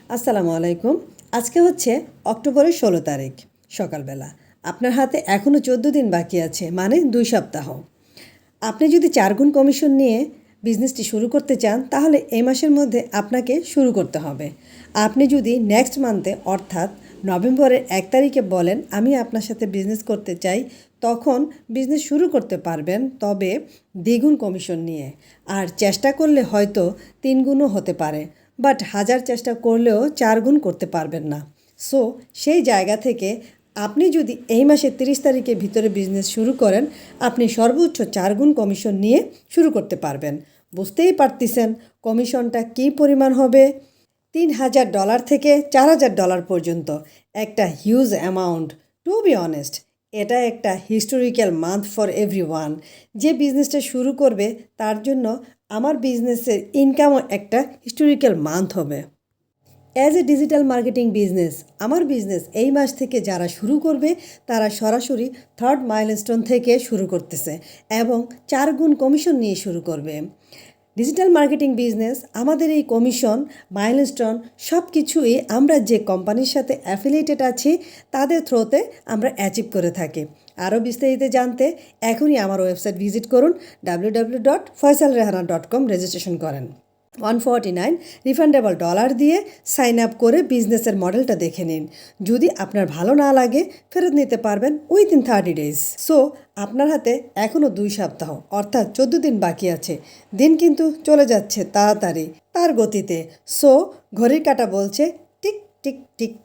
আসসালামু আলাইকুম। আজকে হচ্ছে অক্টোবরের 16 তারিখ সকালবেলা। আপনার হাতে এখনও 14 দিন বাকি আছে, মানে 2 সপ্তাহ। আপনি যদি 4 গুণ কমিশন নিয়ে বিজনেসটি শুরু করতে চান, তাহলে এই মাসের মধ্যে আপনাকে শুরু করতে হবে। আপনি যদি নেক্সট মান্থে অর্থাৎ নভেম্বরের 1 তারিখে বলেন আমি আপনার সাথে বিজনেস করতে চাই, তখন বিজনেস শুরু করতে পারবেন, তবে দ্বিগুণ কমিশন নিয়ে। আর চেষ্টা করলে হয়তো 3 গুণও হতে পারে, বাট হাজার চেষ্টা করলেও 4 গুণ করতে পারবেন না। সো সেই জায়গা থেকে আপনি যদি এই মাসের 30 তারিখের ভিতরে বিজনেস শুরু করেন, আপনি সর্বোচ্চ 4 গুণ কমিশন নিয়ে শুরু করতে পারবেন। বুঝতেই পারতেছেন কমিশনটা কী পরিমাণ হবে। $3,000 থেকে $4,000 পর্যন্ত একটা huge amount. To be honest, এটা একটা হিস্টোরিক্যাল মান্থ ফর এভরিওয়ান। যে বিজনেসটা শুরু করবে তার জন্য আমার বিজনেসের ইনকামও একটা হিস্টোরিক্যাল মান্থ হবে। As a digital marketing business, আমার বিজনেস এই মাস থেকে যারা শুরু করবে তারা সরাসরি 3rd মাইলস্টোন থেকে শুরু করতেছে এবং 4 গুণ কমিশন নিয়ে শুরু করবে। ডিজিটাল মার্কেটিং বিজনেস, আমাদের এই কমিশন, মাইলস্টোন সব কিছুই আমরা যে কোম্পানির সাথে অ্যাফিলিয়েটেড আছি তাদের থ্রোতে আমরা অ্যাচিভ করে থাকি। আরও বিস্তারিত জানতে এখনই আমার ওয়েবসাইট ভিজিট করুন, www.faisalrehana.com রেজিস্ট্রেশন করেন। 149 রিফান্ডেবল ডলার দিয়ে সাইন আপ করে বিজনেসের মডেলটা দেখে নিন। যদি আপনার ভালো না লাগে ফেরত নিতে পারবেন উইদিন 30 ডেজ। সো আপনার হাতে এখনও 2 সপ্তাহ অর্থাৎ 14 দিন বাকি আছে। দিন কিন্তু চলে যাচ্ছে তাড়াতাড়ি তার গতিতে। সো ঘড়ির কাঁটা বলছে টিক টিক টিক।